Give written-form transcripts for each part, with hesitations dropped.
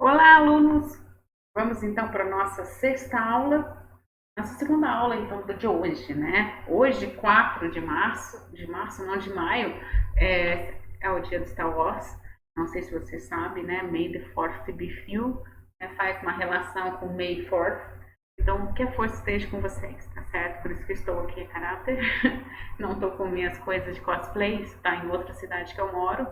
Olá, alunos! Vamos então para a nossa sexta aula, nossa segunda aula então de hoje, né? Hoje, 4 não, de maio, é o dia do Star Wars. Não sei se você sabe, né? May the Fourth be with you, né? Faz uma relação com May 4th. Então, que a força esteja com vocês, tá certo? Por isso que estou aqui a caráter. Não estou com minhas coisas de cosplay, está em outra cidade que eu moro.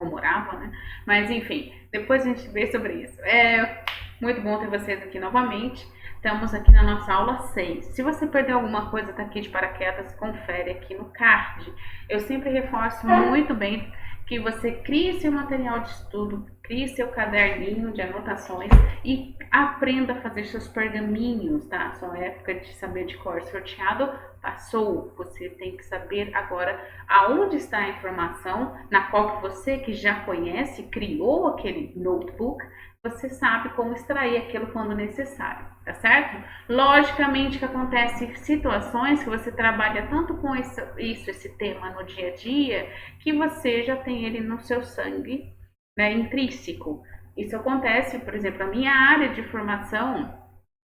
Ou morava, né? Mas enfim, depois a gente vê sobre isso. É muito bom ter vocês aqui novamente. Estamos aqui na nossa aula 6. Se você perdeu alguma coisa, tá aqui de paraquedas, confere aqui no card. Eu sempre reforço muito bem que você crie seu material de estudo, crie seu caderninho de anotações e aprenda a fazer seus pergaminhos, tá? Sua época de saber de cor sorteado passou. Você tem que saber agora aonde está a informação na qual você que já conhece, criou aquele notebook, você sabe como extrair aquilo quando necessário, tá certo? Logicamente que acontece situações que você trabalha tanto com esse tema no dia a dia, que você já tem ele no seu sangue, né, intrínseco. Isso acontece, por exemplo, a minha área de formação,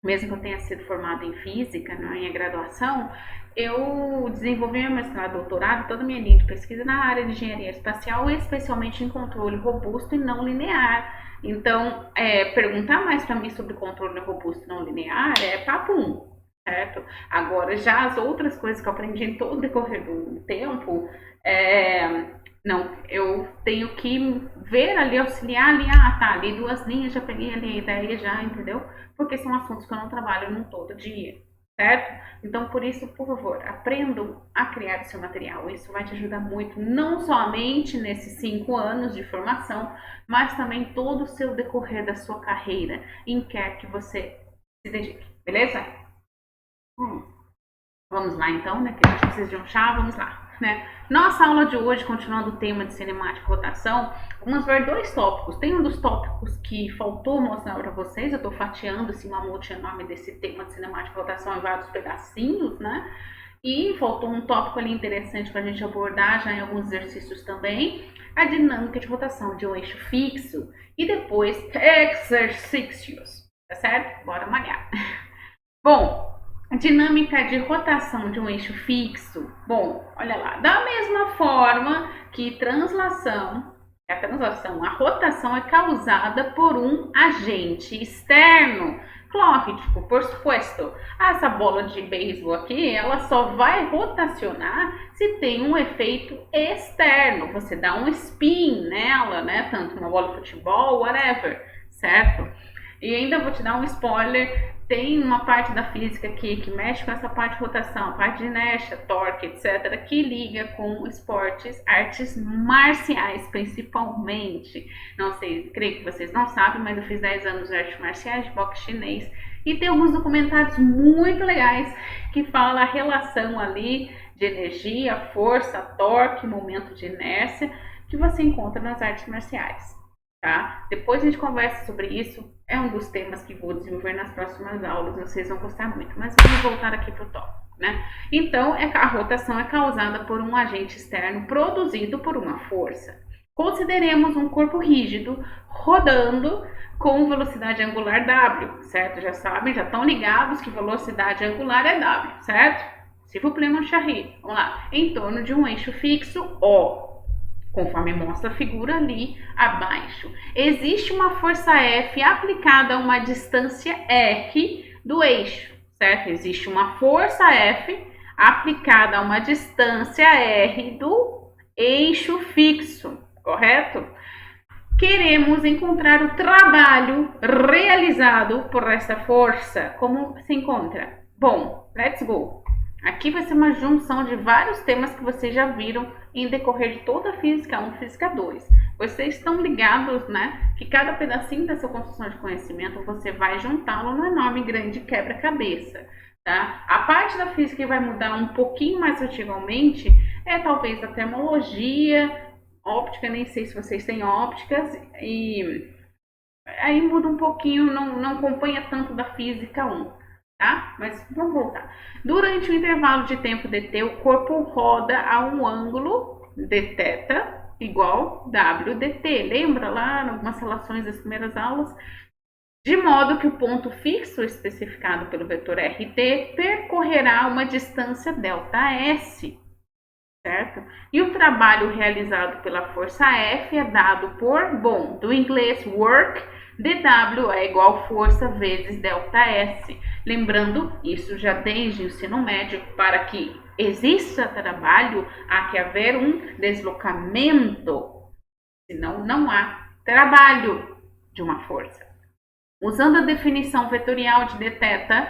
mesmo que eu tenha sido formada em física, na minha graduação, eu desenvolvi meu mestrado, doutorado, toda a minha linha de pesquisa na área de engenharia espacial, especialmente em controle robusto e não linear. Então, perguntar mais para mim sobre controle robusto e não linear é papum, certo? Agora, já as outras coisas que eu aprendi em todo o decorrer do tempo, não, eu tenho que ver ali, auxiliar ali, tá, ali duas linhas, já peguei ali a ideia já, entendeu? Porque são assuntos que eu não trabalho no todo dia, certo? Então, por isso, por favor, aprendam a criar o seu material. Isso vai te ajudar muito, não somente nesses 5 anos de formação, mas também todo o seu decorrer da sua carreira, em quer que você se dedique, beleza? Vamos lá então, né? Que a gente precisa de um chá, vamos lá, né? Nossa aula de hoje, continuando o tema de cinemática e rotação, vamos ver 2 tópicos. Tem um dos tópicos que faltou mostrar para vocês, eu estou fatiando esse mamute enorme desse tema de cinemática e rotação em vários pedacinhos, né? E faltou um tópico ali interessante para a gente abordar já em alguns exercícios também, a dinâmica de rotação de um eixo fixo e depois exercícios, tá certo? Bora malhar. Bom, a dinâmica de rotação de um eixo fixo, bom, olha lá, da mesma forma que a rotação é causada por um agente externo. Lógico, por supuesto, essa bola de beisebol aqui, ela só vai rotacionar se tem um efeito externo. Você dá um spin nela, né? Tanto uma bola de futebol, whatever, certo? E ainda vou te dar um spoiler, tem uma parte da física aqui que mexe com essa parte de rotação, a parte de inércia, torque, etc., que liga com esportes, artes marciais, principalmente. Não sei, creio que vocês não sabem, mas eu fiz 10 anos de artes marciais, de boxe chinês, e tem alguns documentários muito legais que falam a relação ali de energia, força, torque, momento de inércia, que você encontra nas artes marciais. Tá? Depois a gente conversa sobre isso, é um dos temas que vou desenvolver nas próximas aulas, vocês vão gostar muito, mas vamos voltar aqui para o tópico, né? Então, a rotação é causada por um agente externo produzido por uma força. Consideremos um corpo rígido rodando com velocidade angular W, certo? Já sabem, já estão ligados que velocidade angular é W, certo? S'il vous plaît, mon chéri. Vamos lá. Em torno de um eixo fixo O, conforme mostra a figura ali abaixo. Existe uma força F aplicada a uma distância R do eixo, certo? Existe uma força F aplicada a uma distância R do eixo fixo, correto? Queremos encontrar o trabalho realizado por essa força. Como se encontra? Bom, let's go! Aqui vai ser uma junção de vários temas que vocês já viram em decorrer de toda a Física 1 e Física 2. Vocês estão ligados, né, que cada pedacinho da sua construção de conhecimento você vai juntá-lo num enorme grande quebra-cabeça. Tá? A parte da física que vai mudar um pouquinho mais radicalmente é talvez a termologia, óptica, nem sei se vocês têm ópticas, e aí muda um pouquinho, não acompanha tanto da Física 1. Tá? Mas vamos voltar. Durante o intervalo de tempo dt, o corpo roda a um ângulo de θ, igual W dt. Lembra lá em algumas relações das primeiras aulas? De modo que o ponto fixo especificado pelo vetor RT percorrerá uma distância ΔS, certo? E o trabalho realizado pela força F é dado por, bom, do inglês work, dW é igual força vezes ΔS. Lembrando, isso já desde o ensino médio, para que exista trabalho, há que haver um deslocamento, senão não há trabalho de uma força. Usando a definição vetorial de dθ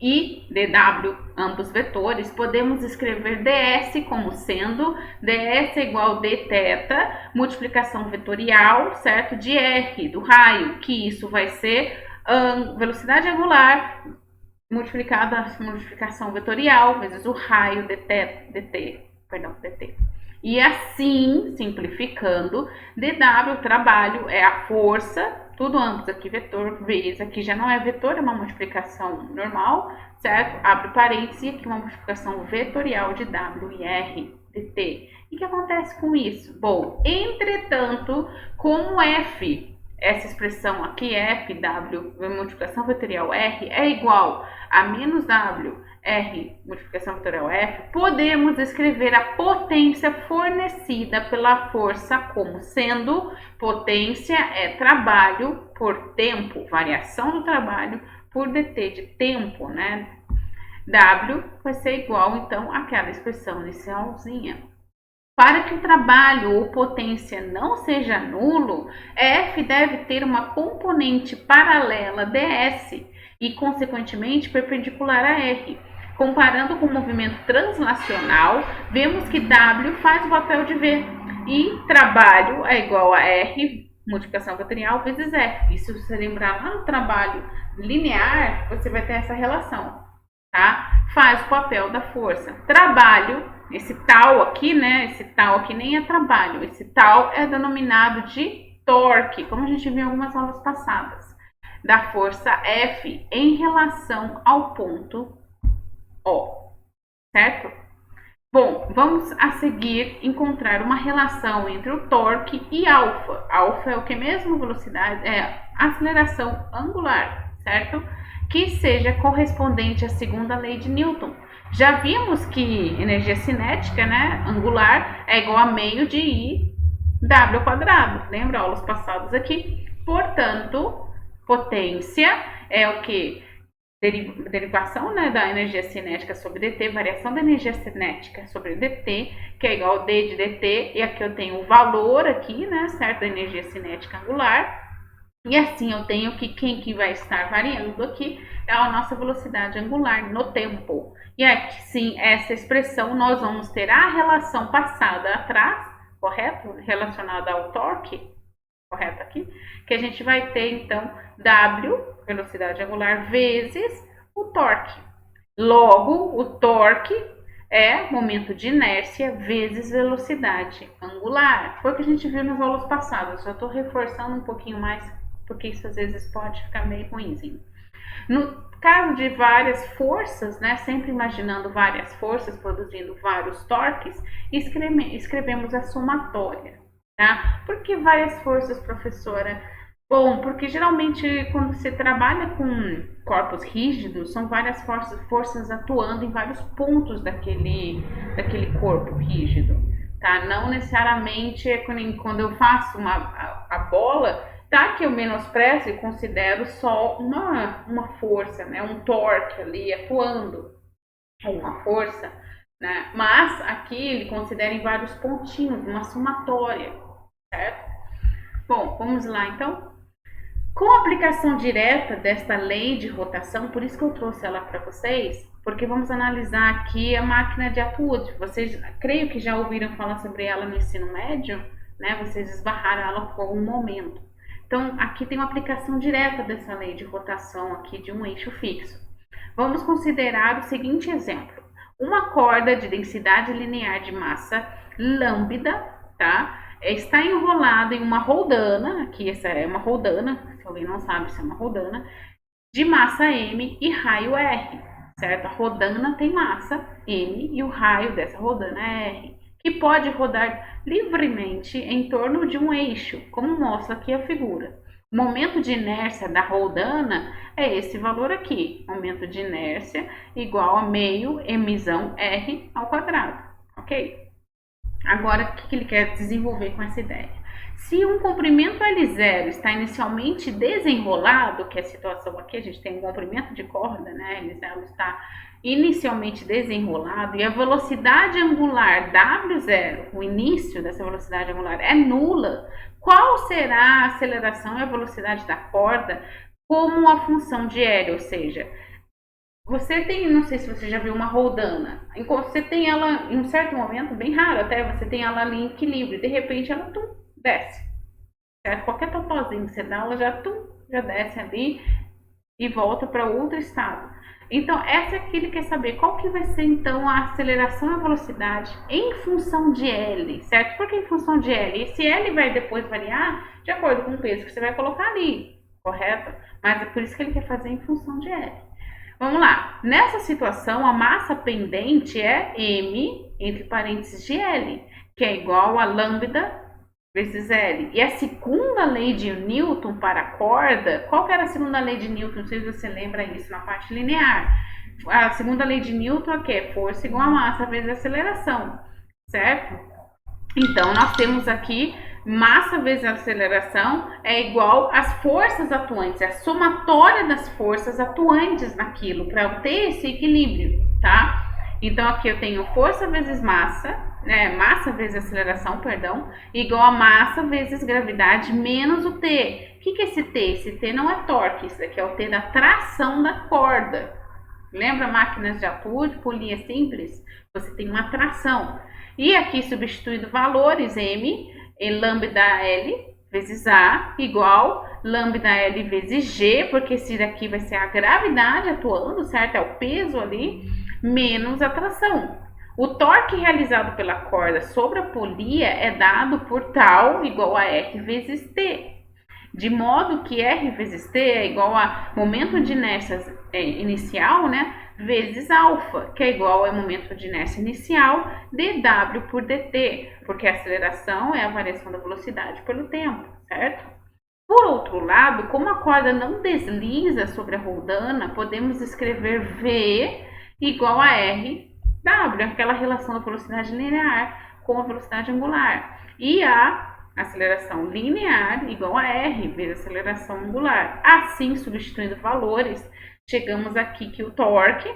e dw, ambos vetores, podemos escrever ds como sendo ds é igual a dθ, multiplicação vetorial, certo, de r, do raio, que isso vai ser velocidade angular multiplicada a multiplicação vetorial vezes o raio dt. E assim, simplificando, dw, trabalho, é a força, tudo ambos aqui vetor, vezes, aqui já não é vetor, é uma multiplicação normal, certo? Abre parênteses e aqui uma multiplicação vetorial de w e r dt. E o que acontece com isso? Bom, entretanto, como f, essa expressão aqui, f, w, multiplicação vetorial r, é igual a menos w, r, multiplicação vetorial f, podemos escrever a potência fornecida pela força como sendo, potência é trabalho por tempo, variação do trabalho por dt de tempo, né? W vai ser igual, então, àquela expressão inicialzinha. Para que o trabalho ou potência não seja nulo, F deve ter uma componente paralela ds e, consequentemente, perpendicular a R. Comparando com o movimento translacional, vemos que W faz o papel de V e trabalho é igual a R, multiplicação vetorial, vezes F. E se você lembrar lá no trabalho linear, você vai ter essa relação, tá? Faz o papel da força. Trabalho, esse tal aqui, né? Esse tal aqui nem é trabalho, esse tal é denominado de torque, como a gente viu em algumas aulas passadas, da força F em relação ao ponto O, certo? Bom, vamos a seguir encontrar uma relação entre o torque e alfa. Alfa é o que mesmo? Velocidade, é aceleração angular, certo? Que seja correspondente à segunda lei de Newton. Já vimos que energia cinética, né, angular, é igual a meio de I W quadrado. Lembra aulas passadas aqui? Portanto, potência é o que? Derivação, né, da energia cinética sobre dt, variação da energia cinética sobre dt, que é igual a d de dt, e aqui eu tenho o valor aqui, né, certo, da energia cinética angular, e assim eu tenho que quem que vai estar variando aqui é a nossa velocidade angular no tempo. E aqui sim, essa expressão nós vamos ter a relação passada atrás, correto? Relacionada ao torque, correto aqui? Que a gente vai ter então W, velocidade angular, vezes o torque. Logo, o torque é momento de inércia vezes velocidade angular. Foi o que a gente viu nas aulas passadas. Só estou reforçando um pouquinho mais, porque isso às vezes pode ficar meio ruimzinho. No caso de várias forças, né, sempre imaginando várias forças produzindo vários torques, escrevemos a somatória. Tá? Por que várias forças, professora? Bom, porque geralmente quando você trabalha com corpos rígidos, são várias forças atuando em vários pontos daquele corpo rígido. Tá? Não necessariamente é quando eu faço a bola, tá, que eu menosprezo e considero só uma força, né, um torque ali atuando, uma força, né, mas aqui ele considera em vários pontinhos, uma somatória, certo? Bom, vamos lá então. Com a aplicação direta desta lei de rotação, por isso que eu trouxe ela para vocês, porque vamos analisar aqui a máquina de Atwood. Vocês, creio que já ouviram falar sobre ela no ensino médio, né? Vocês esbarraram ela por algum momento. Então, aqui tem uma aplicação direta dessa lei de rotação aqui de um eixo fixo. Vamos considerar o seguinte exemplo. Uma corda de densidade linear de massa lambda, tá? Está enrolada em uma roldana, aqui essa é uma roldana, se alguém não sabe se é uma roldana, de massa m e raio r, certo? A rodana tem massa m e o raio dessa rodana é r. O e pode rodar livremente em torno de um eixo, como mostra aqui a figura. O momento de inércia da roldana é esse valor aqui, momento de inércia igual a meio emissão R ao quadrado, ok? Agora, o que ele quer desenvolver com essa ideia? Se um comprimento L0 está inicialmente desenrolado, que é a situação aqui, a gente tem um comprimento de corda, né? L0 está inicialmente desenrolado e a velocidade angular W0, o início dessa velocidade angular é nula, qual será a aceleração e a velocidade da corda como a função de L? Ou seja, você tem, não sei se você já viu uma roldana, enquanto você tem ela em um certo momento, bem raro até, você tem ela ali em equilíbrio, de repente ela desce, certo? Qualquer totozinho que você dá, ela já desce ali e volta para outro estado. Então, essa aqui ele quer saber qual que vai ser então a aceleração e a velocidade em função de L, certo? Por que em função de L? Esse L vai depois variar de acordo com o peso que você vai colocar ali, correto? Mas é por isso que ele quer fazer em função de L. Vamos lá, nessa situação a massa pendente é M entre parênteses de L, que é igual a lambda vezes L. E a segunda lei de Newton para a corda, qual que era a segunda lei de Newton? Não sei se você lembra isso na parte linear. A segunda lei de Newton é que força igual a massa vezes aceleração, certo? Então, nós temos aqui massa vezes aceleração é igual às forças atuantes, é a somatória das forças atuantes naquilo, para obter esse equilíbrio, tá? Então, aqui eu tenho força vezes massa, massa vezes aceleração, perdão, igual a massa vezes gravidade menos o T. O que é esse T? Esse T não é torque, isso aqui é o T da tração da corda. Lembra máquinas de aturde, polia simples? Você tem uma tração. E aqui substituindo valores, M em lambda L vezes A igual lambda L vezes G, porque esse daqui vai ser a gravidade atuando, certo? É o peso ali, menos a tração. O torque realizado pela corda sobre a polia é dado por tal igual a R vezes T. De modo que R vezes T é igual a momento de inércia inicial, né? Vezes alfa, que é igual ao momento de inércia inicial, dW por dt, porque a aceleração é a variação da velocidade pelo tempo, certo? Por outro lado, como a corda não desliza sobre a roldana, podemos escrever V igual a RW, aquela relação da velocidade linear com a velocidade angular. E a aceleração linear igual a R vezes aceleração angular. Assim, substituindo valores, chegamos aqui que o torque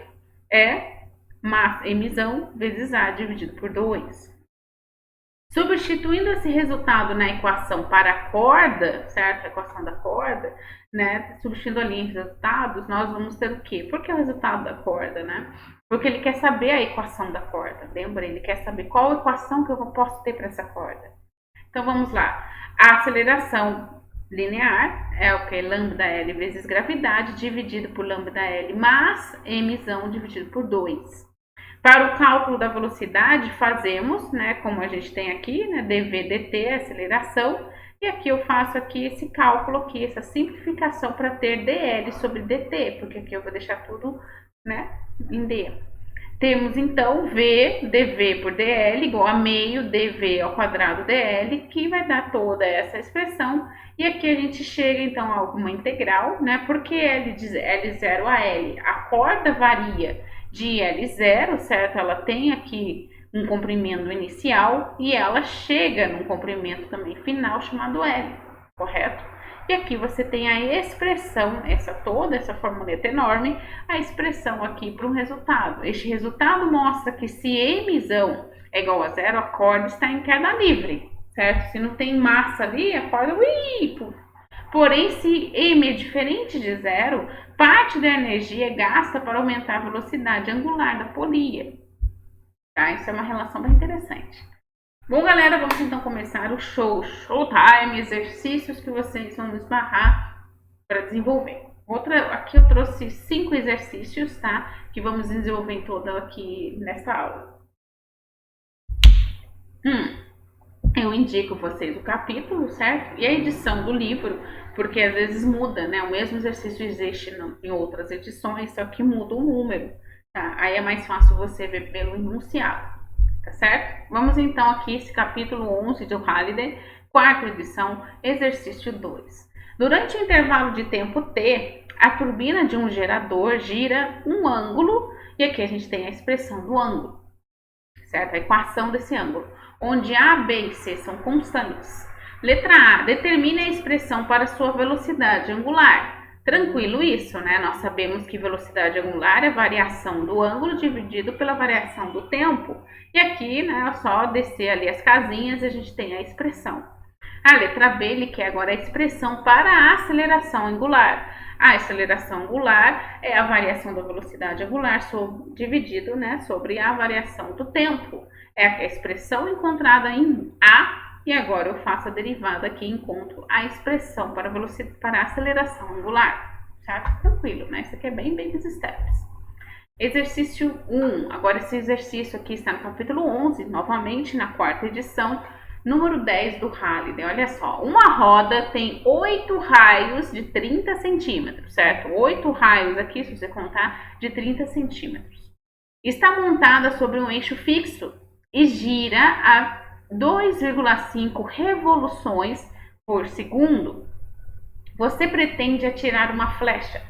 é massa, emissão vezes A dividido por 2. Substituindo esse resultado na equação para a corda, certo? A equação da corda, né? Substituindo ali em resultados, nós vamos ter o quê? Por que o resultado da corda, né? Porque ele quer saber a equação da corda, lembra? Ele quer saber qual equação que eu posso ter para essa corda. Então, vamos lá. A aceleração linear é o que? Lambda L vezes gravidade dividido por lambda L mais emissão dividido por 2. Para o cálculo da velocidade, fazemos, né, como a gente tem aqui, né, dv dt, aceleração, e aqui eu faço aqui esse cálculo aqui, essa simplificação para ter dl sobre dt, porque aqui eu vou deixar tudo, né, em d. Temos então v dv por dl igual a meio dv ao quadrado dl, que vai dar toda essa expressão. E aqui a gente chega então a alguma integral, né? Porque L de L0 a L, a corda varia de L0, certo? Ela tem aqui um comprimento inicial e ela chega num comprimento também final chamado L, correto? E aqui você tem a expressão, toda essa formuleta enorme, a expressão aqui para um resultado. Este resultado mostra que se emissão é igual a zero, a corda está em queda livre, certo? Se não tem massa ali, a corda... Porém, se M é diferente de zero, parte da energia é gasta para aumentar a velocidade angular da polia. Tá? Isso é uma relação bem interessante. Bom, galera, vamos então começar o showtime, exercícios que vocês vão esbarrar para desenvolver. Aqui eu trouxe 5 exercícios, tá? Que vamos desenvolver toda aqui nessa aula. Eu indico vocês o capítulo, certo? E a edição do livro, porque às vezes muda, né? O mesmo exercício existe em outras edições, só que muda o número, tá? Aí é mais fácil você ver pelo enunciado. tá certo? Vamos então aqui esse capítulo 11 do Halliday, quarta edição, exercício 2. Durante o intervalo de tempo t, a turbina de um gerador gira um ângulo, e aqui a gente tem a expressão do ângulo, certo? A equação desse ângulo, onde A, B e C são constantes. Letra A, determine a expressão para sua velocidade angular. Tranquilo isso, né? Nós sabemos que velocidade angular é a variação do ângulo dividido pela variação do tempo. E aqui, né, é só descer ali as casinhas e a gente tem a expressão. A letra B, ele quer agora a expressão para a aceleração angular. A aceleração angular é a variação da velocidade angular dividido, né, sobre a variação do tempo. É a expressão encontrada em A. E agora eu faço a derivada aqui e encontro a expressão para a aceleração angular. Certo? Tranquilo, né? Isso aqui é bem dos steps. Exercício 1. Agora esse exercício aqui está no capítulo 11, novamente na quarta edição, número 10 do Halliday. Olha só, uma roda tem 8 raios de 30 centímetros, certo? 8 raios aqui, se você contar, de 30 centímetros. Está montada sobre um eixo fixo e gira a 2,5 revoluções por segundo. Você pretende atirar uma flecha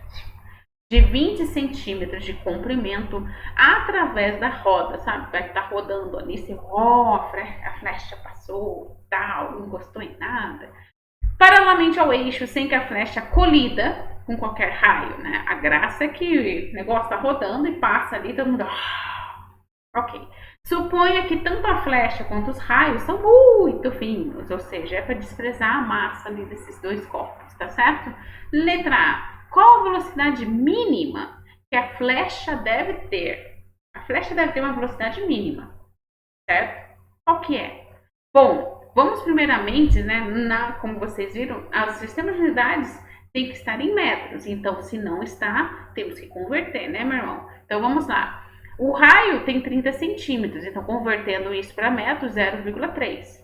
de 20 centímetros de comprimento através da roda, sabe? Vai estar rodando ali, se a flecha passou, tal, não encostou em nada. Paralelamente ao eixo, sem que a flecha colida com qualquer raio, né? A graça é que o negócio está rodando e passa ali, todo mundo... Ok. Suponha que tanto a flecha quanto os raios são muito finos, ou seja, é para desprezar a massa ali desses dois corpos, tá certo? Letra A. Qual a velocidade mínima que a flecha deve ter? A flecha deve ter uma velocidade mínima, certo? Qual que é? Bom, vamos primeiramente, né, como vocês viram, os sistemas de unidades têm que estar em metros, então se não está, temos que converter, né, meu irmão? Então vamos lá. O raio tem 30 centímetros, então convertendo isso para metros, 0,3.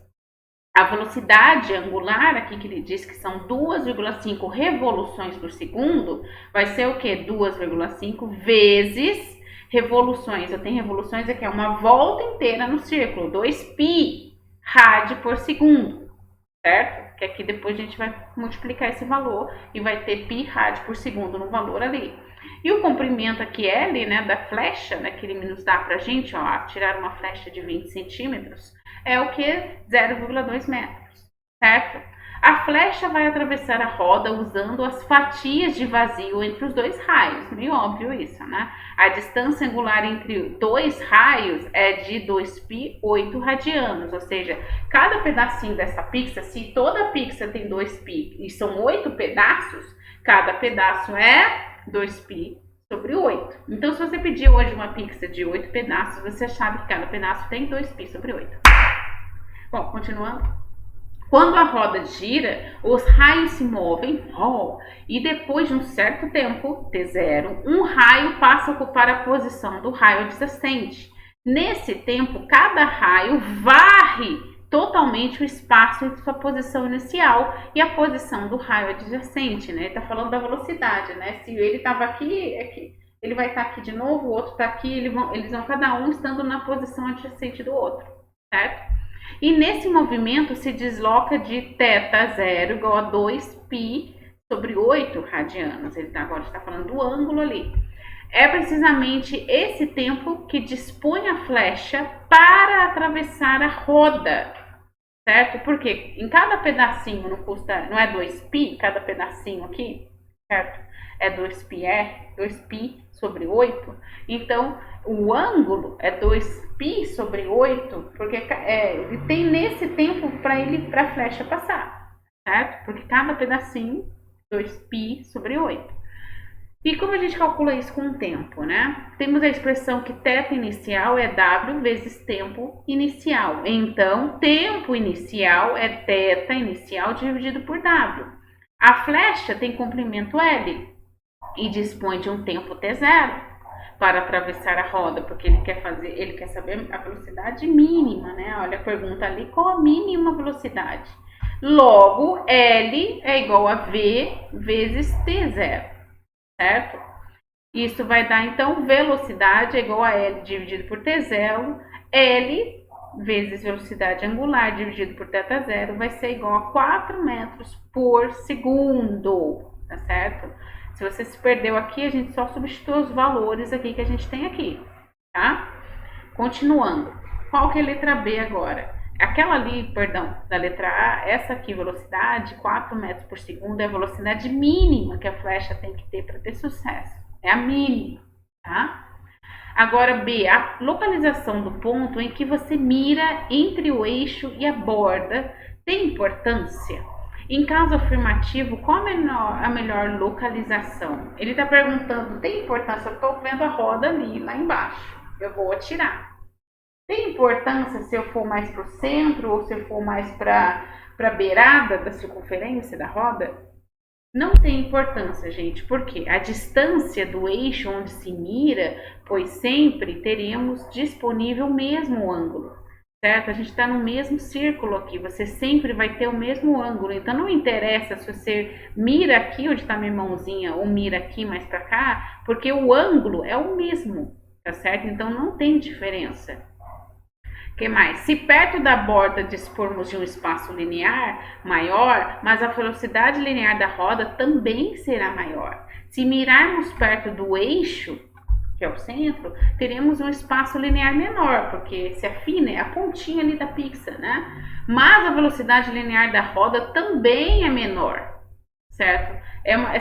A velocidade angular, aqui que ele diz que são 2,5 revoluções por segundo, vai ser o quê? 2,5 vezes revoluções. Eu tenho revoluções aqui, é uma volta inteira no círculo, 2π rádio por segundo, certo? Que aqui depois a gente vai multiplicar esse valor e vai ter π rádio por segundo no valor ali. E o comprimento aqui L, né, da flecha, né, que ele nos dá pra gente, ó, tirar uma flecha de 20 centímetros, é o que? 0,2 metros, certo? A flecha vai atravessar a roda usando as fatias de vazio entre os dois raios, meio óbvio isso, né? A distância angular entre dois raios é de 2π 8 radianos, ou seja, cada pedacinho dessa pizza, se toda pizza tem 2π e são 8 pedaços, cada pedaço é 2π sobre 8. Então, se você pedir hoje uma pizza de 8 pedaços, você sabe que cada pedaço tem 2π sobre 8. Bom, continuando. Quando a roda gira, os raios se movem, e depois de um certo tempo, T0, um raio passa a ocupar a posição do raio adjacente. Nesse tempo, cada raio varre totalmente o espaço entre sua posição inicial e a posição do raio adjacente, né? Ele está falando da velocidade, né? Se ele estava aqui, ele vai estar aqui de novo, o outro está aqui, eles vão cada um estando na posição adjacente do outro, certo? E nesse movimento se desloca de θ0 igual a 2π sobre 8 radianos. Ele agora está falando do ângulo ali. É precisamente esse tempo que dispõe a flecha para atravessar a roda, certo? Porque em cada pedacinho não é 2π, cada pedacinho aqui, certo? É 2π sobre 8. Então, o ângulo é 2π sobre 8, porque ele tem nesse tempo para a flecha passar, certo? Porque cada pedacinho, 2π sobre 8. E como a gente calcula isso com o tempo, né? Temos a expressão que θ inicial é W vezes tempo inicial. Então, tempo inicial é θ inicial dividido por W. A flecha tem comprimento L e dispõe de um tempo T0 para atravessar a roda, porque ele quer saber a velocidade mínima, né? Olha a pergunta ali, qual a mínima velocidade? Logo, L é igual a V vezes T0. Certo? Isso vai dar, então, velocidade é igual a L dividido por T0, L vezes velocidade angular dividido por θ0 vai ser igual a 4 metros por segundo, tá certo? Se você se perdeu aqui, a gente só substitui os valores aqui que a gente tem aqui, tá? Continuando. Qual que é a letra B agora? Aquela ali, perdão, da letra A, essa aqui, velocidade, 4 metros por segundo, é a velocidade mínima que a flecha tem que ter para ter sucesso. É a mínima, tá? Agora, B, a localização do ponto em que você mira entre o eixo e a borda tem importância? Em caso afirmativo, qual a melhor localização? Ele está perguntando, tem importância? Eu estou vendo a roda ali, lá embaixo. Eu vou atirar. Tem importância se eu for mais para o centro ou se eu for mais para a beirada da circunferência da roda? Não tem importância, gente, porque a distância do eixo onde se mira, pois sempre teremos disponível o mesmo ângulo, certo? A gente está no mesmo círculo aqui, você sempre vai ter o mesmo ângulo, então não interessa se você mira aqui onde está minha mãozinha ou mira aqui mais para cá, porque o ângulo é o mesmo, tá certo? Então não tem diferença. Que mais? Se perto da borda dispormos de um espaço linear maior, mas a velocidade linear da roda também será maior. Se mirarmos perto do eixo, que é o centro, teremos um espaço linear menor, porque se afina é a pontinha ali da pizza, né? Mas a velocidade linear da roda também é menor, certo?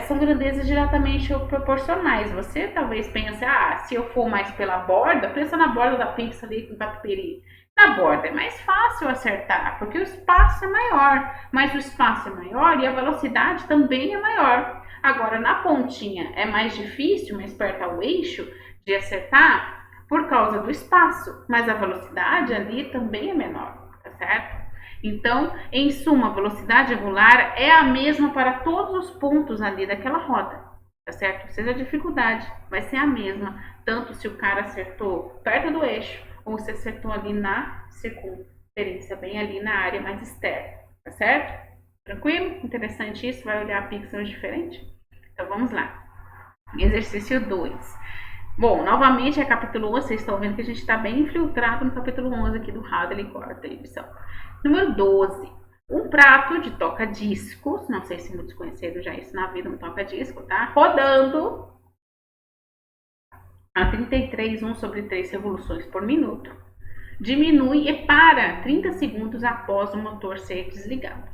São grandezas diretamente proporcionais. Você talvez pense, se eu for mais pela borda, pensa na borda da pizza ali com catupiry. Na borda é mais fácil acertar, porque o espaço é maior, mas o espaço é maior e a velocidade também é maior. Agora, na pontinha é mais difícil, mais perto ao eixo, de acertar por causa do espaço, mas a velocidade ali também é menor, tá certo? Então, em suma, a velocidade angular é a mesma para todos os pontos ali daquela roda, tá certo? Seja a dificuldade, vai ser a mesma, tanto se o cara acertou perto do eixo, ou se acertou ali na circunferência, bem ali na área mais externa, tá certo? Tranquilo? Interessante isso, vai olhar pixels diferente? Então vamos lá. Exercício 2. Bom, novamente é capítulo 11, vocês estão vendo que a gente está bem infiltrado no capítulo 11 aqui do Hadley Core Televisão. Número 12. Um prato de toca-discos, não sei se muitos conheceram já isso na vida, um toca-disco, tá? Rodando a 33,1/3 revoluções por minuto. Diminui e para 30 segundos após o motor ser desligado.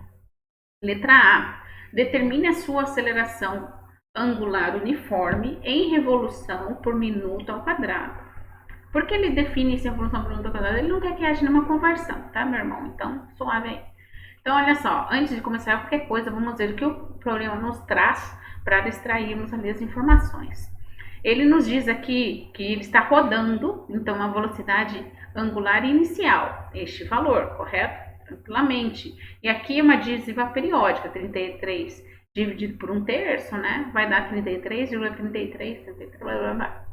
Letra A. Determine a sua aceleração angular uniforme em revolução por minuto ao quadrado. Por que ele define essa revolução por minuto ao quadrado? Ele não quer que haja nenhuma conversão, tá, meu irmão? Então, suave aí. Então, olha só, antes de começar qualquer coisa, vamos ver o que o problema nos traz para extrairmos ali as informações. Ele nos diz aqui que ele está rodando, então, a velocidade angular inicial, este valor, correto? Tranquilamente. E aqui é uma díziva periódica, 33 dividido por 1/3, né? Vai dar 33,33,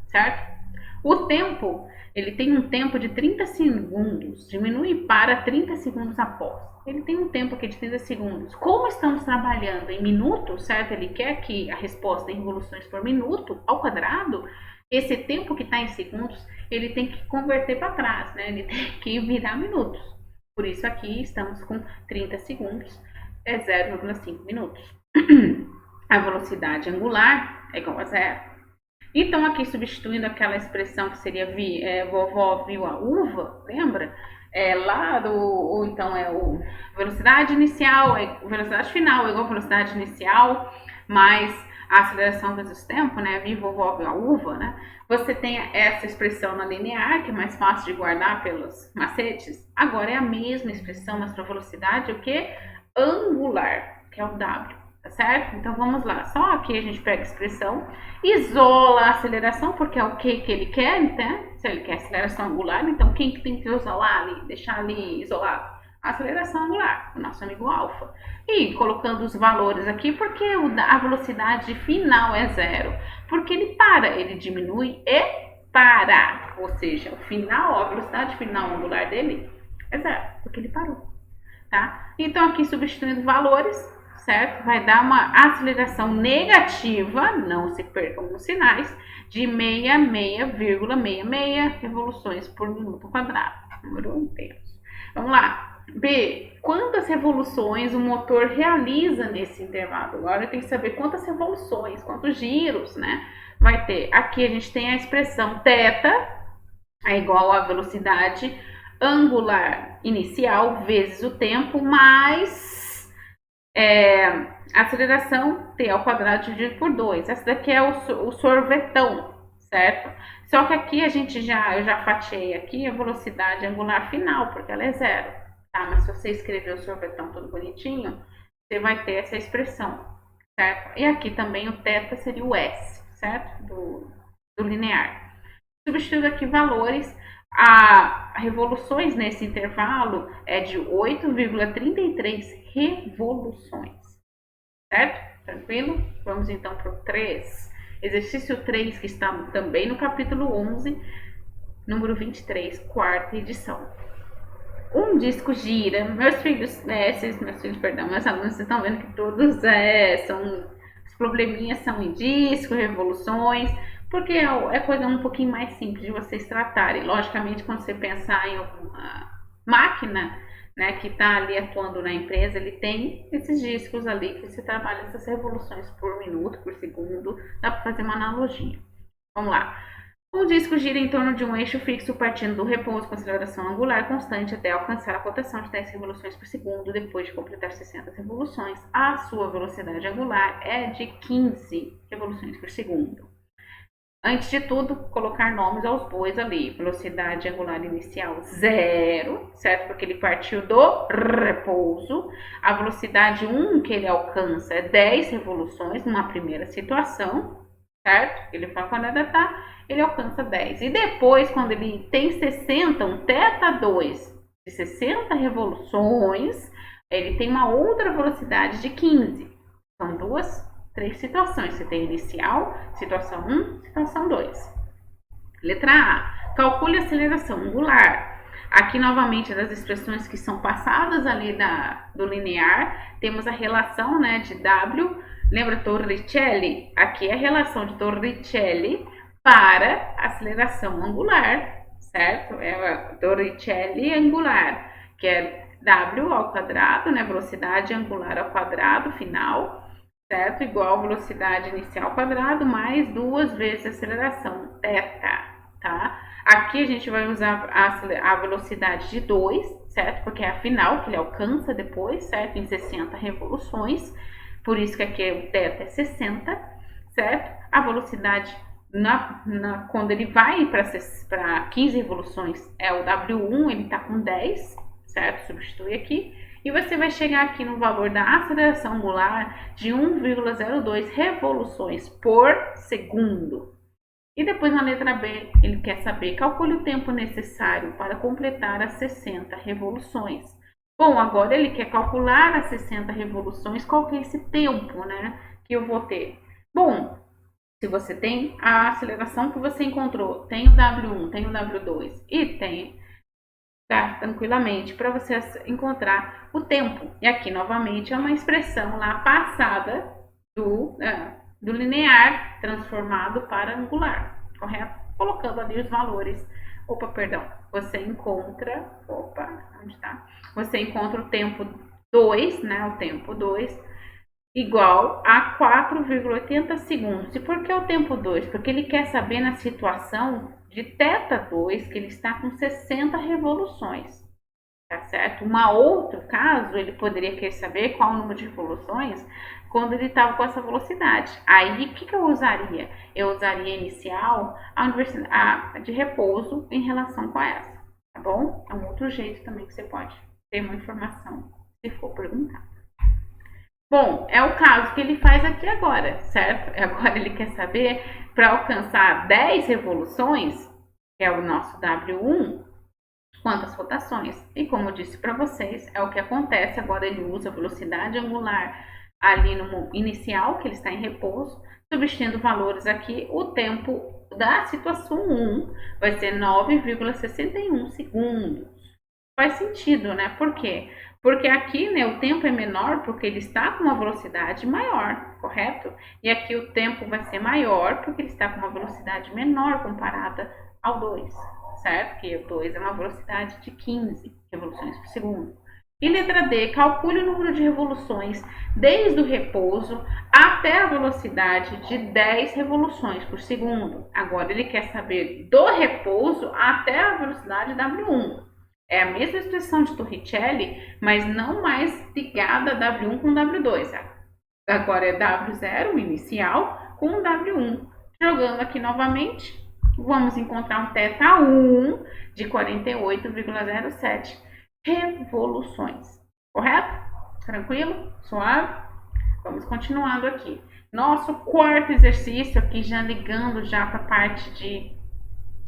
certo? O tempo, ele tem um tempo de 30 segundos, diminui para 30 segundos após. Ele tem um tempo aqui de 30 segundos. Como estamos trabalhando em minutos, certo? Ele quer que a resposta em revoluções por minuto ao quadrado, esse tempo que está em segundos, ele tem que converter para trás, né? Ele tem que virar minutos. Por isso aqui estamos com 30 segundos, é 0,5 minutos. A velocidade angular é igual a 0. Então, aqui substituindo aquela expressão que seria vovó viu a uva, lembra? Ou então velocidade inicial, velocidade final é igual a velocidade inicial, mais a aceleração vezes o tempo, né? Vi vovó viu a uva, né? Você tem essa expressão na linear, que é mais fácil de guardar pelos macetes. Agora é a mesma expressão, mas para velocidade, o que? Angular, que é o W. Tá certo? Então vamos lá, só aqui a gente pega a expressão, isola a aceleração, porque é o que ele quer, né? Se ele quer aceleração angular, então quem que tem que isolar ali, deixar ali isolado? A aceleração angular, o nosso amigo alfa. E colocando os valores aqui, porque a velocidade final é 0, porque ele para, ele diminui e para, ou seja, o final, a velocidade final angular dele é 0, porque ele parou, tá? Então aqui substituindo valores, certo? Vai dar uma aceleração negativa, não se percam nos sinais, de 66,66 revoluções por minuto quadrado. Número 1 temos. Vamos lá. B. Quantas revoluções o motor realiza nesse intervalo? Agora tem que saber quantas revoluções, quantos giros, né? Vai ter. Aqui a gente tem a expressão θ é igual à velocidade angular inicial vezes o tempo mais a aceleração t ao quadrado dividido por 2. Essa daqui é o sorvetão, certo? Só que aqui eu já fatiei aqui a velocidade angular final, porque ela é zero, tá? Mas se você escrever o sorvetão todo bonitinho, você vai ter essa expressão, certo? E aqui também o θ seria o S, certo? Do linear. Substituindo aqui valores, a revoluções nesse intervalo é de 8,33 revoluções, certo? Tranquilo? Vamos então para o 3. Exercício 3, que está também no capítulo 11, número 23, quarta edição. Um disco gira. Meus alunos, vocês estão vendo que todos os probleminhas são em disco, revoluções, porque é coisa um pouquinho mais simples de vocês tratarem. Logicamente, quando você pensar em alguma máquina, né, que está ali atuando na empresa, ele tem esses discos ali que você trabalha essas revoluções por minuto, por segundo, dá para fazer uma analogia. Vamos lá. O disco gira em torno de um eixo fixo partindo do repouso com aceleração angular constante até alcançar a rotação de 10 revoluções por segundo depois de completar 60 revoluções. A sua velocidade angular é de 15 revoluções por segundo. Antes de tudo, colocar nomes aos bois ali. Velocidade angular inicial 0, certo? Porque ele partiu do repouso. A velocidade 1 que ele alcança é 10 revoluções numa primeira situação, certo? Ele fala quando ele alcança 10. E depois, quando ele tem 60, um θ2 de 60 revoluções, ele tem uma outra velocidade de 15. São três situações. Você tem inicial, situação 1, situação 2. Letra A. Calcule a aceleração angular. Aqui, novamente, das expressões que são passadas ali do linear, temos a relação, né, de W. Lembra Torricelli? Aqui é a relação de Torricelli para aceleração angular, certo? É a Torricelli angular, que é W ao quadrado, né, velocidade angular ao quadrado final, certo? Igual velocidade inicial ao quadrado mais 2 vezes a aceleração, θ, tá? Aqui a gente vai usar a velocidade de 2, certo? Porque é a final que ele alcança depois, certo? Em 60 revoluções. Por isso que aqui o θ é 60, certo? A velocidade, quando ele vai para 15 revoluções, é o W1, ele está com 10, certo? Substitui aqui. E você vai chegar aqui no valor da aceleração angular de 1,02 revoluções por segundo. E depois na letra B, ele quer saber, calcule o tempo necessário para completar as 60 revoluções. Bom, agora ele quer calcular as 60 revoluções, qual que é esse tempo, né, que eu vou ter? Bom, se você tem a aceleração que você encontrou, tem o W1, tem o W2 e tem, tá, tranquilamente, para você encontrar o tempo. E aqui, novamente, é uma expressão lá passada do linear transformado para angular, correto? Colocando ali os valores. Você encontra, onde está? Você encontra o tempo 2, né? O tempo 2 igual a 4,80 segundos. E por que o tempo 2? Porque ele quer saber na situação de θ2 que ele está com 60 revoluções, tá certo? Outro caso, ele poderia querer saber qual o número de revoluções quando ele estava com essa velocidade. Aí, o que eu usaria? Eu usaria inicial, a de repouso em relação com essa, tá bom? É um outro jeito também que você pode ter uma informação, se for perguntar. Bom, é o caso que ele faz aqui agora, certo? Agora ele quer saber, para alcançar 10 revoluções, que é o nosso W1, quantas rotações. E como eu disse para vocês, é o que acontece. Agora ele usa a velocidade angular ali no inicial, que ele está em repouso, substituindo valores aqui. O tempo da situação 1 vai ser 9,61 segundos. Faz sentido, né? Por quê? Porque aqui, né, o tempo é menor porque ele está com uma velocidade maior, correto? E aqui o tempo vai ser maior porque ele está com uma velocidade menor comparada ao 2, certo? Que o 2 é uma velocidade de 15 revoluções por segundo. E letra D, calcule o número de revoluções desde o repouso até a velocidade de 10 revoluções por segundo. Agora ele quer saber do repouso até a velocidade W1. É a mesma expressão de Torricelli, mas não mais ligada a W1 com W2. Agora é W0, inicial, com W1. Jogando aqui novamente, vamos encontrar um θ1 de 48,07 revoluções. Correto? Tranquilo? Suave? Vamos continuando aqui. Nosso quarto exercício aqui, já ligando já para a parte de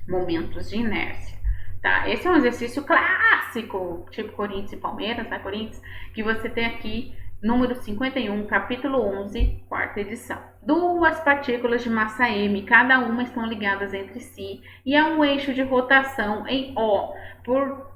momentos de inércia. Tá? Esse é um exercício clássico, tipo Corinthians e Palmeiras, tá? Corinthians, que você tem aqui, número 51, capítulo 11, quarta edição. Duas partículas de massa M, cada uma estão ligadas entre si, e há um eixo de rotação em O, por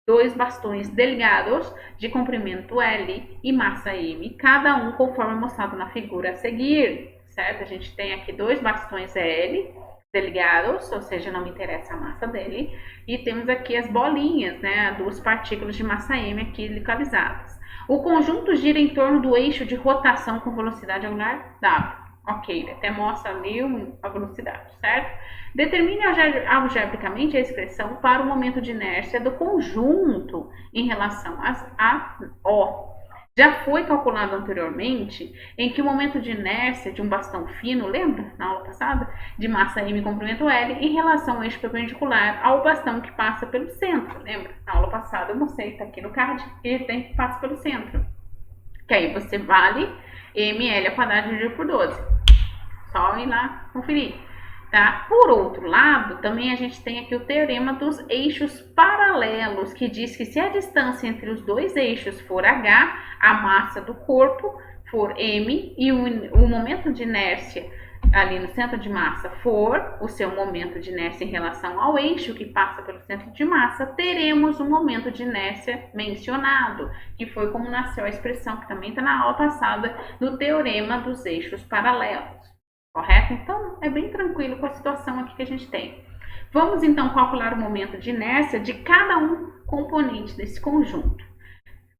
dois bastões deligados de comprimento L e massa M, cada um conforme mostrado na figura a seguir, certo? A gente tem aqui dois bastões L deligados, ou seja, não me interessa a massa dele, e temos aqui as bolinhas, né, duas partículas de massa M aqui localizadas. O conjunto gira em torno do eixo de rotação com velocidade angular W. Ok, ele até mostra ali a velocidade, certo? Determine algebricamente a expressão para o momento de inércia do conjunto em relação a O. Já foi calculado anteriormente em que o momento de inércia de um bastão fino, lembra, na aula passada, de massa M comprimento L, em relação ao eixo perpendicular ao bastão que passa pelo centro, lembra? Na aula passada eu mostrei, está aqui no card, ele tem que passar pelo centro. Que aí você vale ml ao quadrado dividido por 12. Só ir lá conferir. Tá? Por outro lado, também a gente tem aqui o teorema dos eixos paralelos, que diz que se a distância entre os dois eixos for h, a massa do corpo for m e o momento de inércia ali no centro de massa for o seu momento de inércia em relação ao eixo que passa pelo centro de massa, teremos um momento de inércia mencionado, que foi como nasceu a expressão que também está na aula passada do teorema dos eixos paralelos. Correto? Então, é bem tranquilo com a situação aqui que a gente tem. Vamos, então, calcular o momento de inércia de cada um componente desse conjunto.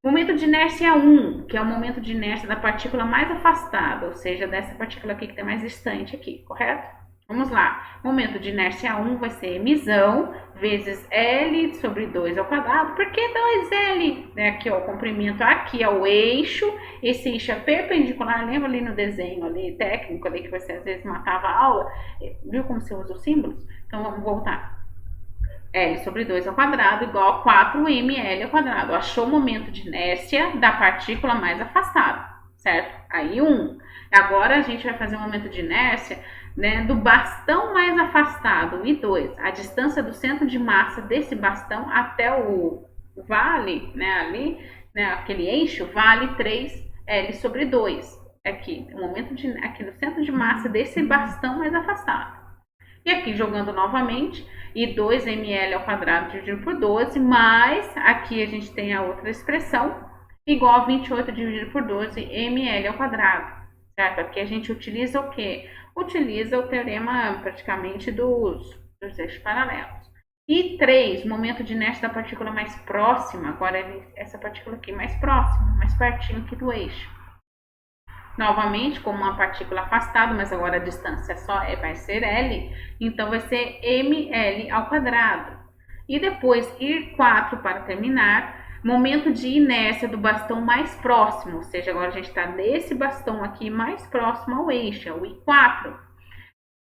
Momento de inércia 1, que é o momento de inércia da partícula mais afastada, ou seja, dessa partícula aqui que está mais distante aqui, correto? Vamos lá. Momento de inércia 1 vai ser mzão vezes L sobre 2 ao quadrado. Por que 2L? Aqui, ó, o comprimento aqui é o eixo. Esse eixo é perpendicular. Lembra ali no desenho ali, técnico ali, que você às vezes matava a aula? Viu como você usa os símbolos? Então, vamos voltar. L sobre 2 ao quadrado igual a 4ml ao quadrado. Achou o momento de inércia da partícula mais afastada, certo? Aí 1. Agora a gente vai fazer o momento de inércia, né, do bastão mais afastado, e 2. A distância do centro de massa desse bastão até o vale, né, ali, né, aquele eixo, vale 3L sobre 2. Aqui, o momento aqui do centro de massa desse bastão mais afastado. E aqui, jogando novamente, e 2ml ao quadrado dividido por 12, mais aqui a gente tem a outra expressão, igual a 28 dividido por 12 ml ao quadrado. Certo? Aqui a gente utiliza o quê? Utiliza o teorema praticamente dos eixos paralelos. E 3, momento de inércia da partícula mais próxima, agora essa partícula aqui mais próxima, mais pertinho aqui do eixo. Novamente, como uma partícula afastada, mas agora a distância só vai ser L, então vai ser ml ao quadrado. E depois, I4 para terminar, momento de inércia do bastão mais próximo, ou seja, agora a gente está nesse bastão aqui mais próximo ao eixo, o I4.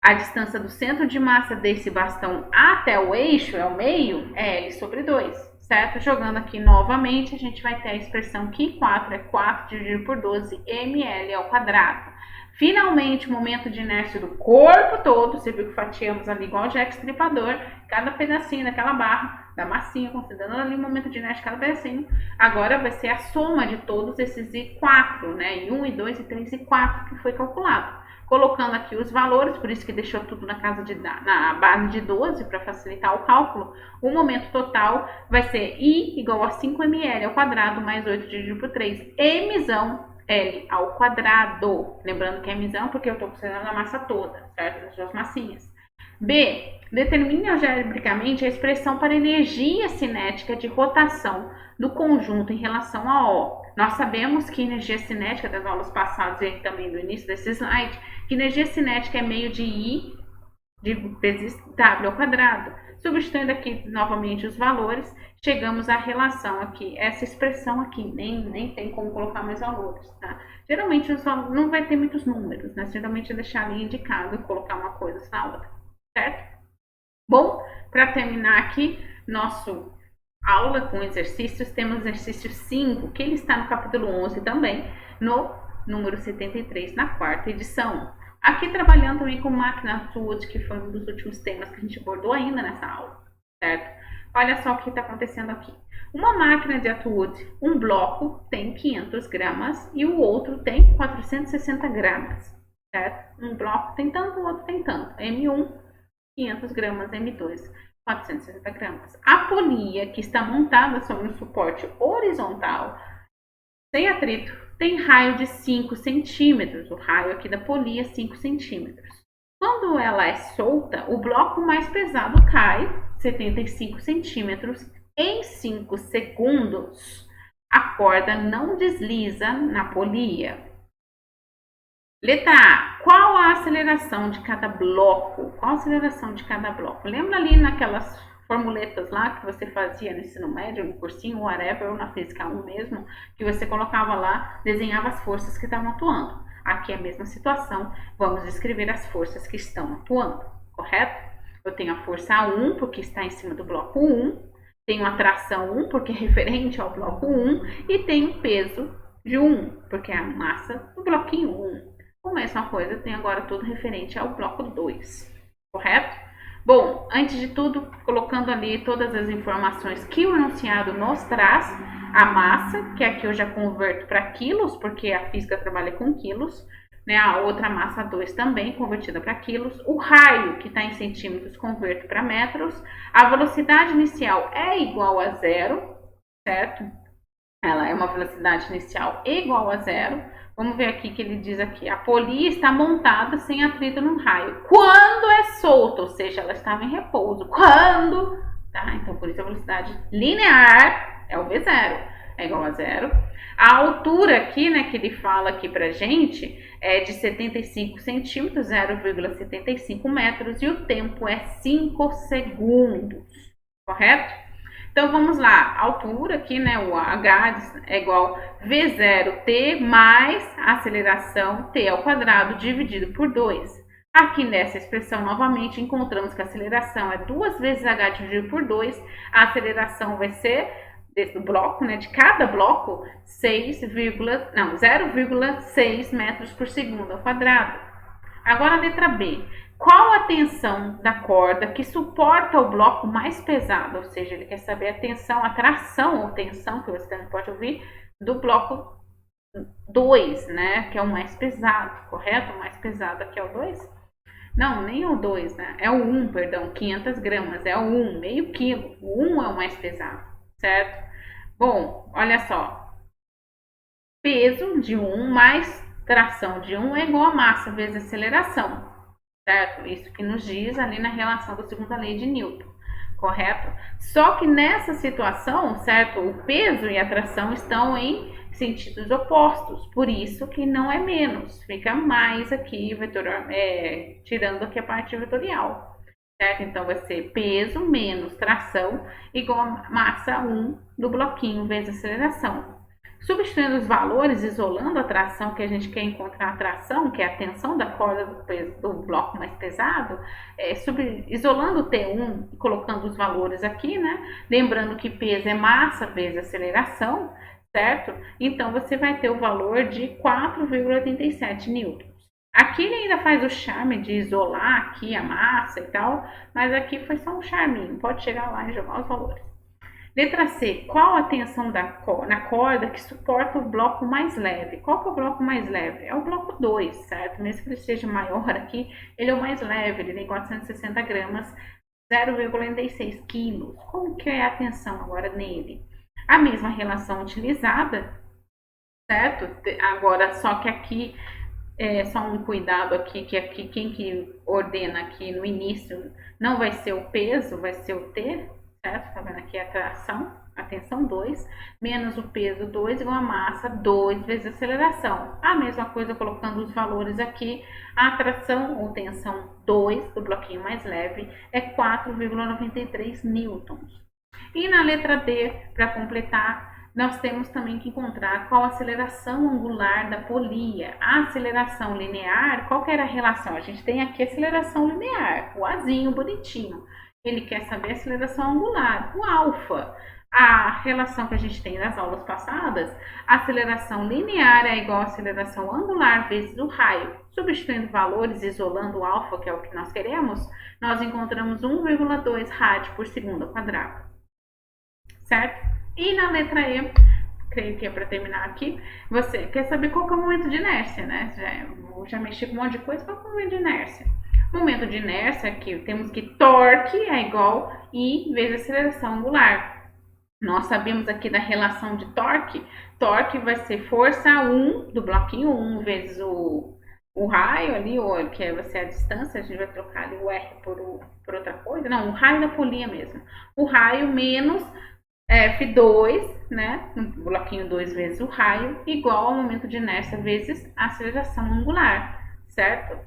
A distância do centro de massa desse bastão até o eixo, é o meio, é L sobre 2, certo? Jogando aqui novamente, a gente vai ter a expressão que I4 é 4 dividido por 12 ml ao quadrado. Finalmente, o momento de inércia do corpo todo, você viu que fatiamos ali igual o Jack Stripador, cada pedacinho daquela barra, da massinha, considerando ali o momento de inércia de cada pedacinho. Agora vai ser a soma de todos esses I4, né? I1, I2, I3 e I4 que foi calculado. colocando aqui os valores, por isso que deixou tudo na base de 12 para facilitar o cálculo. O momento total vai ser I igual a 5 ml ao quadrado mais 8 dividido por 3, Mzão L ao quadrado. Lembrando que é Mzão porque eu estou precisando da massa toda, certo? Das duas massinhas. B. Determine algebricamente a expressão para energia cinética de rotação do conjunto em relação a O. Nós sabemos que energia cinética das aulas passadas e também do início desse slide, que energia cinética é meio de I vezes W ao quadrado. Substituindo aqui novamente os valores, chegamos à relação aqui, essa expressão aqui, nem tem como colocar mais valores, tá? Geralmente não vai ter muitos números, né? Geralmente é deixar ali indicado e colocar uma coisa na outra, certo? Bom, para terminar aqui, nosso aula com exercícios, temos o exercício 5, que ele está no capítulo 11 também, no número 73, na quarta edição. Aqui trabalhando também com máquina Tuot, que foi um dos últimos temas que a gente abordou ainda nessa aula, certo? Olha só o que está acontecendo aqui. Uma máquina de Tuot, um bloco tem 500 gramas e o outro tem 460 gramas, certo? Um bloco tem tanto, o outro tem tanto. M1, 500 gramas, M2, 460 gramas. A polia, que está montada sobre um suporte horizontal, sem atrito, tem raio de 5 centímetros. O raio aqui da polia é 5 centímetros. Quando ela é solta, o bloco mais pesado cai 75 centímetros em 5 segundos. A corda não desliza na polia. Letra A. Qual a aceleração de cada bloco? Qual a aceleração de cada bloco? Lembra ali naquelas formuletas lá que você fazia no ensino médio, no cursinho, whatever, ou na física 1 mesmo, que você colocava lá, desenhava as forças que estavam atuando. Aqui é a mesma situação, vamos descrever as forças que estão atuando, correto? Eu tenho a força 1, porque está em cima do bloco 1, tenho a tração 1, porque é referente ao bloco 1, e tenho o peso de 1, porque é a massa do bloquinho 1. A mesma coisa, tem agora tudo referente ao bloco 2, correto? Bom, antes de tudo, colocando ali todas as informações que o enunciado nos traz, a massa, que aqui eu já converto para quilos, porque a física trabalha com quilos, né? A outra massa 2 também convertida para quilos, o raio, que está em centímetros, converto para metros, a velocidade inicial é igual a zero, certo? Ela é uma velocidade inicial igual a zero. Vamos ver aqui que ele diz aqui, a polia está montada sem atrito no raio. Quando é solta, ou seja, ela estava em repouso. Quando, tá? Então, por isso a velocidade linear é o V0, é igual a zero. A altura aqui, né, que ele fala aqui pra gente, é de 75 centímetros, 0,75 metros, e o tempo é 5 segundos, correto? Então, vamos lá, a altura aqui, né, o H é igual a V0t mais a aceleração t ao quadrado dividido por 2. Aqui nessa expressão, novamente, encontramos que a aceleração é 2 vezes h dividido por 2. A aceleração vai ser, desse bloco, né, de cada bloco, 0,6 metros por segundo ao quadrado. Agora a letra B. Qual a tensão da corda que suporta o bloco mais pesado? Ou seja, ele quer saber a tensão, a tração ou tensão, que você também pode ouvir, do bloco 2, né? Que é o mais pesado, correto? O mais pesado aqui é o 2? Não, nem o 2, né? É o 1, perdão, 500 gramas, é o 1, meio quilo. O 1 é o mais pesado, certo? Bom, olha só. Peso de 1 mais tração de 1 é igual a massa vezes aceleração. Certo? Isso que nos diz ali na relação da segunda lei de Newton, correto? Só que nessa situação, certo? O peso e a tração estão em sentidos opostos, por isso que não é menos, fica mais aqui, tirando aqui a parte vetorial, certo? Então vai ser peso menos tração igual a massa 1 do bloquinho vezes aceleração. Substituindo os valores, isolando a tração, que a gente quer encontrar a tração, que é a tensão da corda do bloco mais pesado, isolando o T1 e colocando os valores aqui, né? Lembrando que peso é massa vezes aceleração, certo? Então, você vai ter o valor de 4,87 newtons. Aqui ele ainda faz o charme de isolar aqui a massa e tal, mas aqui foi só um charminho, pode chegar lá e jogar os valores. Letra C, qual a tensão na corda que suporta o bloco mais leve? Qual que é o bloco mais leve? É o bloco 2, certo? Mesmo que ele seja maior aqui, ele é o mais leve, ele tem 460 gramas, 0,86 quilos. Como que é a tensão agora nele? A mesma relação utilizada, certo? Agora, só que aqui, só um cuidado aqui, que aqui quem que ordena aqui no início não vai ser o peso, vai ser o T, certo? Tá vendo aqui a tração, a tensão 2, menos o peso 2 igual a massa 2 vezes a aceleração. A mesma coisa colocando os valores aqui, a tração ou tensão 2 do bloquinho mais leve é 4,93 newtons. E na letra D, para completar, nós temos também que encontrar qual a aceleração angular da polia. A aceleração linear, qual que era a relação? A gente tem aqui a aceleração linear, o Azinho bonitinho. Ele quer saber a aceleração angular, o alfa. A relação que a gente tem nas aulas passadas, a aceleração linear é igual a aceleração angular vezes o raio. Substituindo valores, isolando o alfa, que é o que nós queremos, nós encontramos 1,2 rádio por segundo ao quadrado. Certo? E na letra E, creio que é para terminar aqui, você quer saber qual que é o momento de inércia, né? Já mexi com um monte de coisa, qual que é o momento de inércia? Momento de inércia aqui, temos que torque é igual I vezes aceleração angular. Nós sabemos aqui da relação de torque, torque vai ser força 1 do bloquinho 1 vezes o raio ali, que vai ser a distância, a gente vai trocar ali o R por outra coisa, não, o raio da polia mesmo. O raio menos F2, né, no bloquinho 2 vezes o raio, igual ao momento de inércia vezes a aceleração angular, certo?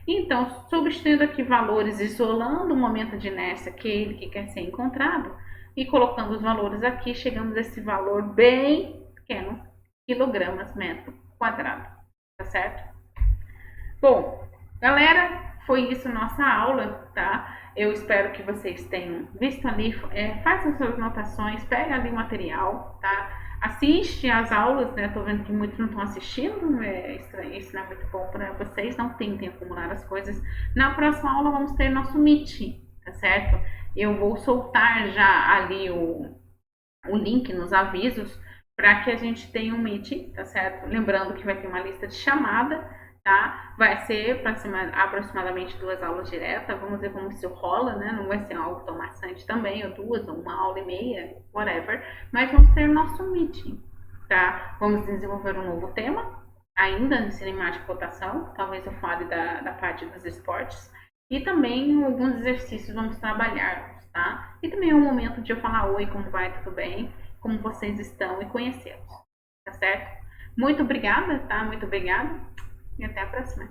Então, substituindo aqui valores, isolando o momento de inércia, aquele que quer ser encontrado, e colocando os valores aqui, chegamos a esse valor bem pequeno, quilogramas metro quadrado, tá certo? Bom, galera, foi isso nossa aula, tá? Eu espero que vocês tenham visto ali, façam suas anotações, pega ali o material, tá? Assiste as aulas, né? Tô vendo que muitos não estão assistindo, isso não é muito bom para vocês, não tentem acumular as coisas. Na próxima aula vamos ter nosso Meet, tá certo? Eu vou soltar já ali o link nos avisos para que a gente tenha um Meet, tá certo? Lembrando que vai ter uma lista de chamada, tá? Vai ser aproximadamente 2 aulas diretas, vamos ver como isso rola, né? Não vai ser algo tão maçante também, ou 2, ou 1 hora e meia, whatever, mas vamos ter nosso meeting, tá? Vamos desenvolver um novo tema, ainda no cinemática cotação, talvez eu fale da parte dos esportes, e também alguns exercícios vamos trabalhar, tá? E também é um momento de eu falar oi, como vai, tudo bem, como vocês estão e conhecê-los, tá certo? Muito obrigada, tá? Muito obrigada. E até a próxima.